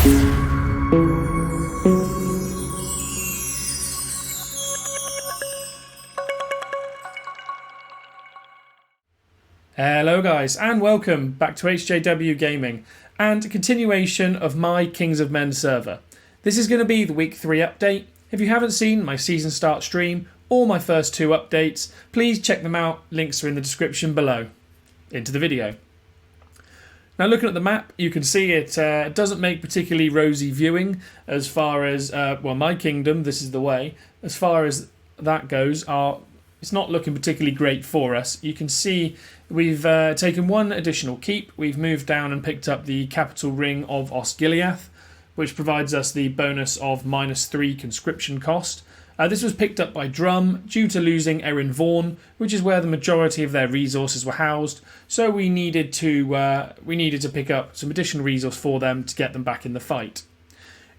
Hello guys, and welcome back to HJW Gaming and a continuation of my Kings of Men server. This is going to be the week 3 update. If you haven't seen my season start stream or my first 2 updates, please check them out, links are in the description below. Into the video. Now looking at the map, you can see it doesn't make particularly rosy viewing as far as, well, my kingdom, this is the way, as far as that goes, it's not looking particularly great for us. You can see we've taken one additional keep. We've moved down and picked up the capital ring of Osgiliath, which provides us the bonus of -3 conscription cost. This was picked up by Drum due to losing Erin Vaughan, which is where the majority of their resources were housed. So we needed to pick up some additional resource for them to get them back in the fight.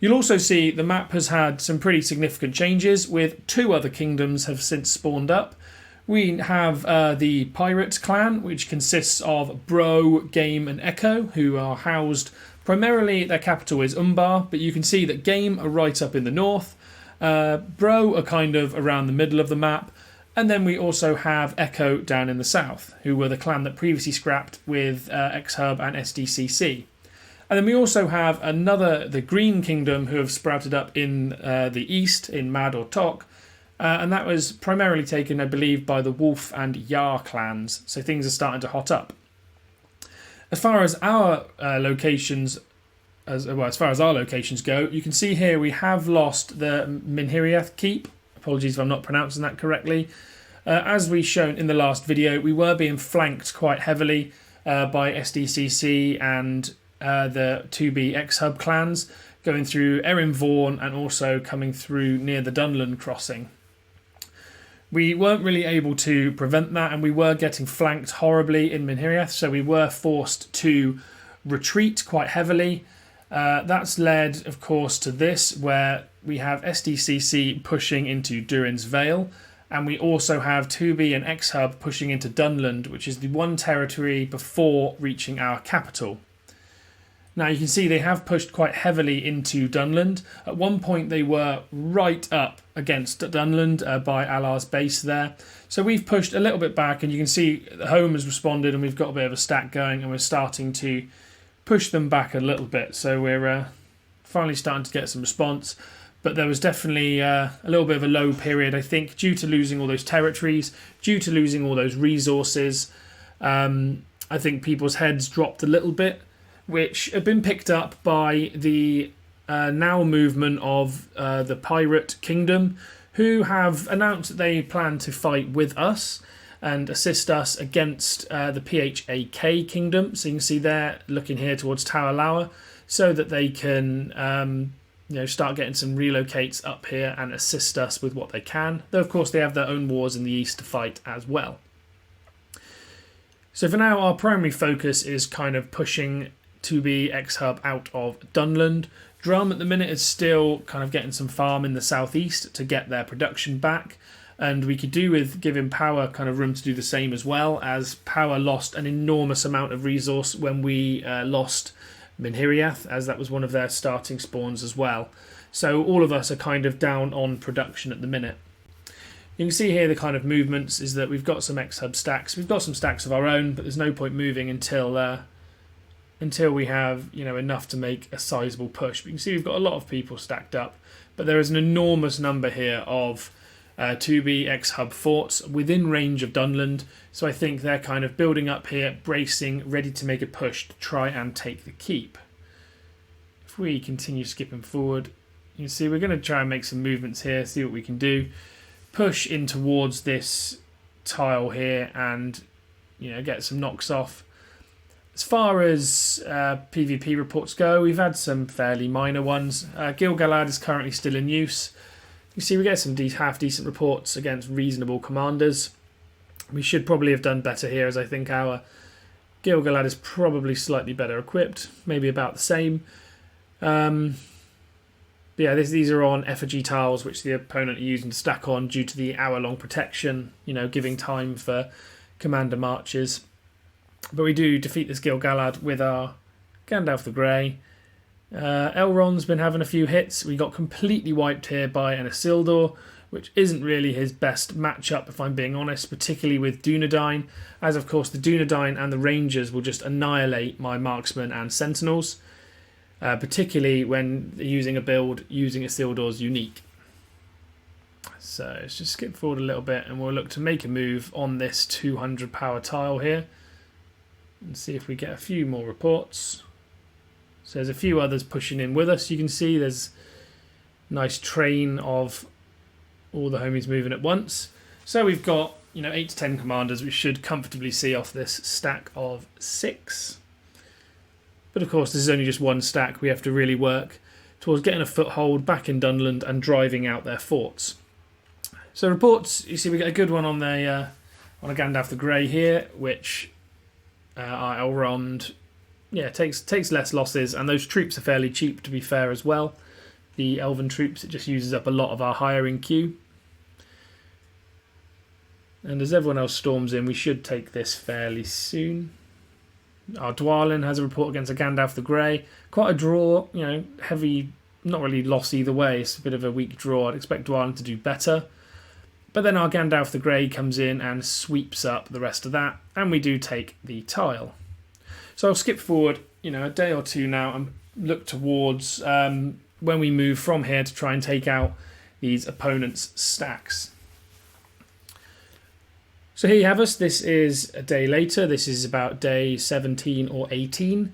You'll also see the map has had some pretty significant changes, with 2 other kingdoms have since spawned up. We have the Pirate clan, which consists of Bro, Game and Echo, who are housed primarily, their capital is Umbar, but you can see that Game are right up in the north, Bro are kind of around the middle of the map, and then we also have Echo down in the south, who were the clan that previously scrapped with X-Hub and SDCC. And then we also have the Green Kingdom, who have sprouted up in the east, in Mad or Tok, and that was primarily taken, I believe, by the Wolf and Yar clans, so things are starting to hot up. As far as our locations, as far as our locations go, you can see here we have lost the Minhiriath Keep. Apologies if I'm not pronouncing that correctly. As we shown in the last video, we were being flanked quite heavily by SDCC and the 2B X-Hub clans, going through Erin Vaughan and also coming through near the Dunland crossing. We weren't really able to prevent that, and we were getting flanked horribly in Minhiriath, so we were forced to retreat quite heavily. That's led, of course, to this, where we have SDCC pushing into Durin's Vale, and we also have 2B and X-Hub pushing into Dunland, which is the one territory before reaching our capital. Now you can see they have pushed quite heavily into Dunland. At one point they were right up against Dunland by Alar's base there. So we've pushed a little bit back, and you can see the home has responded and we've got a bit of a stack going, and we're starting to push them back a little bit. So we're finally starting to get some response. But there was definitely a little bit of a low period, I think, due to losing all those territories, due to losing all those resources. I think people's heads dropped a little bit, which have been picked up by the now movement of the Pirate Kingdom, who have announced that they plan to fight with us and assist us against the PHAK Kingdom. So you can see they're looking here towards Tower Lower so that they can start getting some relocates up here and assist us with what they can. Though, of course, they have their own wars in the east to fight as well. So for now, our primary focus is kind of pushing 2B X-Hub out of Dunland. Drum at the minute is still kind of getting some farm in the southeast to get their production back, and we could do with giving Power kind of room to do the same, as well as Power lost an enormous amount of resource when we lost Minhiriath, as that was one of their starting spawns as well. So all of us are kind of down on production at the minute. You can see here the kind of movements is that we've got some X-Hub stacks. We've got some stacks of our own, but there's no point moving until we have enough to make a sizable push. But you can see we've got a lot of people stacked up, but there is an enormous number here of 2B X-Hub forts within range of Dunland, so I think they're kind of building up here, bracing, ready to make a push to try and take the keep. If we continue skipping forward, you can see we're going to try and make some movements here, see what we can do. Push in towards this tile here and get some knocks off. As far as PvP reports go, we've had some fairly minor ones. Gil-galad is currently still in use. You see we get some half-decent reports against reasonable commanders. We should probably have done better here, as I think our Gil-galad is probably slightly better equipped, maybe about the same. But yeah, these are on effigy tiles, which the opponent are using to stack on due to the hour-long protection, giving time for commander marches. But we do defeat this Gil-galad with our Gandalf the Grey. Elrond's been having a few hits. We got completely wiped here by an Isildur, which isn't really his best matchup, if I'm being honest, particularly with Dunedain, as of course the Dunedain and the Rangers will just annihilate my marksmen and sentinels, particularly when using a build using Isildur's unique. So let's just skip forward a little bit and we'll look to make a move on this 200 power tile here and see if we get a few more reports. So there's a few others pushing in with us. You can see there's a nice train of all the homies moving at once. So we've got 8 to 10 commanders we should comfortably see off this stack of 6. But of course this is only just one stack. We have to really work towards getting a foothold back in Dunland and driving out their forts. So reports, you see we get a good one on a Gandalf the Grey here, which our Elrond takes less losses, and those troops are fairly cheap to be fair as well. The Elven troops, it just uses up a lot of our hiring queue. And as everyone else storms in, we should take this fairly soon. Our Dwalin has a report against a Gandalf the Grey. Quite a draw, heavy, not really loss either way. It's a bit of a weak draw. I'd expect Dwalin to do better. But then our Gandalf the Grey comes in and sweeps up the rest of that, and we do take the tile. So I'll skip forward, a day or two now and look towards when we move from here to try and take out these opponents' stacks. So here you have us. This is a day later. This is about day 17 or 18.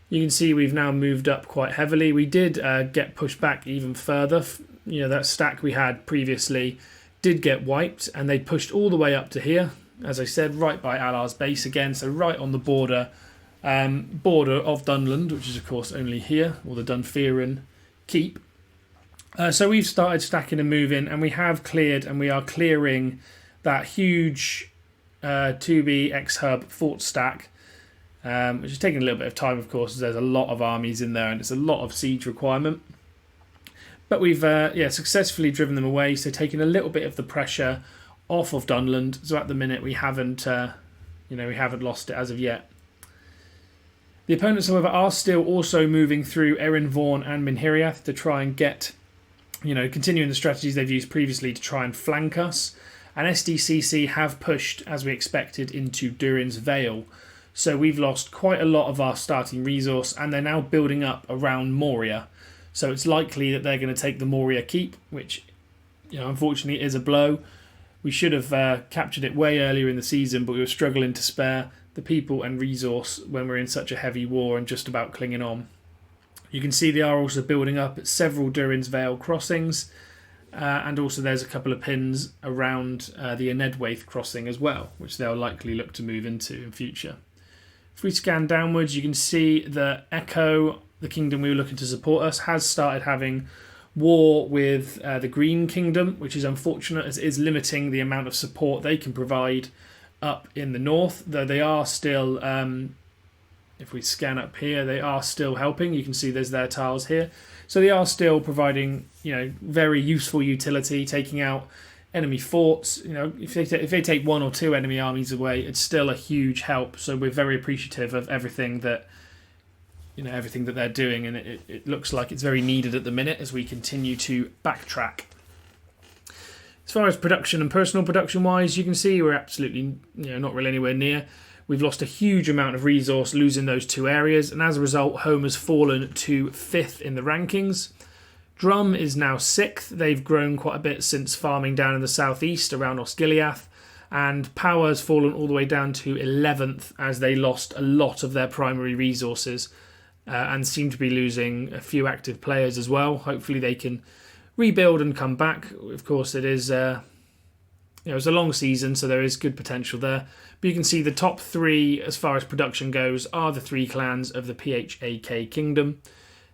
You can see we've now moved up quite heavily. We did get pushed back even further. That stack we had previously did get wiped, and they pushed all the way up to here, as I said, right by Alar's base again, so right on the border of Dunland, which is of course only here, or the Dunfermline keep. So we've started stacking and moving, and we have cleared, and we are clearing that huge 2B X-Hub fort stack, which is taking a little bit of time, of course, as there's a lot of armies in there, and it's a lot of siege requirement. But we've successfully driven them away, so taking a little bit of the pressure off of Dunland. So at the minute we haven't lost it as of yet. The opponents, however, are still also moving through Erin Vaughan and Minhiriath to try and get, continuing the strategies they've used previously to try and flank us. And SDCC have pushed, as we expected, into Durin's Vale. So we've lost quite a lot of our starting resource, and they're now building up around Moria. So it's likely that they're going to take the Moria Keep, which, unfortunately is a blow. We should have captured it way earlier in the season, but we were struggling to spare the people and resource when we're in such a heavy war and just about clinging on. You can see they are also building up at several Durin's Vale crossings, and also there's a couple of pins around the Enedwaith crossing as well, which they'll likely look to move into in future. If we scan downwards, you can see that Echo, the kingdom we were looking to support us, has started having war with the Green Kingdom, which is unfortunate as it is limiting the amount of support they can provide up in the north, though they are still, if we scan up here, they are still helping. You can see there's their tiles here. So they are still providing, very useful utility, taking out enemy forts. If they take 1 or 2 enemy armies away, it's still a huge help. So we're very appreciative of everything that they're doing, and it looks like it's very needed at the minute as we continue to backtrack. As far as production and personal production wise, you can see we're absolutely not really anywhere near. We've lost a huge amount of resource losing those 2 areas, and as a result Home has fallen to 5th in the rankings. Drum is now 6th. They've grown quite a bit since farming down in the southeast around Osgiliath, and Power has fallen all the way down to 11th as they lost a lot of their primary resources and seem to be losing a few active players as well. Hopefully they can rebuild and come back. Of course, it is it's a long season, so there is good potential there. But you can see the top 3 as far as production goes are the 3 clans of the PHAK Kingdom.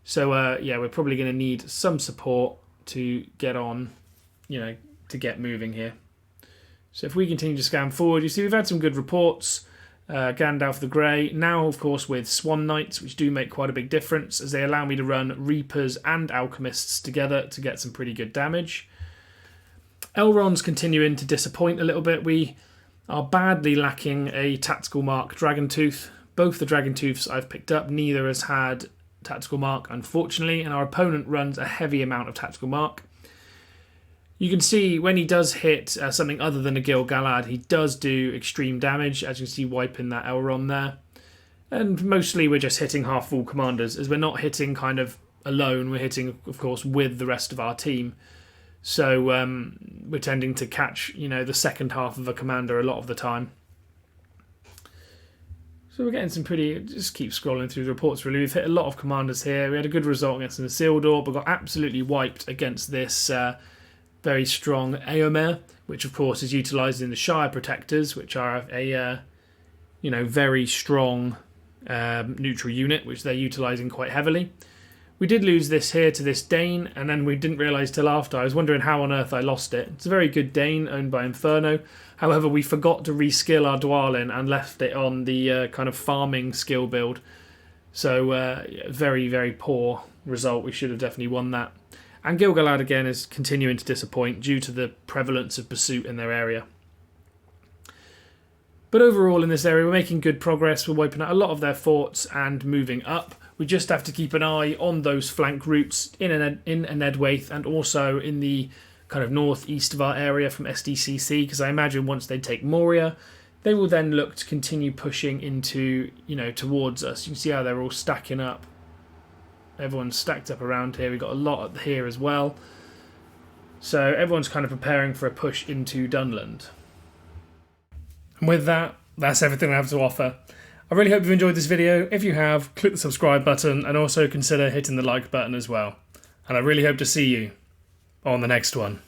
So we're probably going to need some support to get on, to get moving here. So if we continue to scan forward, you see we've had some good reports. Gandalf the Grey, now of course with Swan Knights, which do make quite a big difference as they allow me to run Reapers and Alchemists together to get some pretty good damage. Elrond's continuing to disappoint a little bit. We are badly lacking a tactical mark Dragon Tooth. Both the Dragon Tooths I've picked up, neither has had tactical mark, unfortunately, and our opponent runs a heavy amount of tactical mark. You can see when he does hit something other than a Gil-galad, he does do extreme damage, as you can see wiping that Elrond there. And mostly we're just hitting half-full commanders, as we're not hitting kind of alone, we're hitting, of course, with the rest of our team. So we're tending to catch, the second half of a commander a lot of the time. So we're getting some just keep scrolling through the reports really. We've hit a lot of commanders here. We had a good result against the Isildur, but got absolutely wiped against this very strong Eomer, which of course is utilised in the Shire Protectors, which are a very strong neutral unit, which they're utilising quite heavily. We did lose this here to this Dane, and then we didn't realise till after. I was wondering how on earth I lost it. It's a very good Dane owned by Inferno. However, we forgot to reskill our Dwalin and left it on the kind of farming skill build. So very, very poor result. We should have definitely won that. And Gil-galad again is continuing to disappoint due to the prevalence of pursuit in their area. But overall in this area we're making good progress. We're wiping out a lot of their forts and moving up. We just have to keep an eye on those flank routes in Anedwaith and also in the kind of northeast of our area from SDCC, because I imagine once they take Moria, they will then look to continue pushing into, towards us. You can see how they're all stacking up. Everyone's stacked up around here. We've got a lot up here as well. So everyone's kind of preparing for a push into Dunland. And with that, that's everything I have to offer. I really hope you've enjoyed this video. If you have, click the subscribe button and also consider hitting the like button as well. And I really hope to see you on the next one.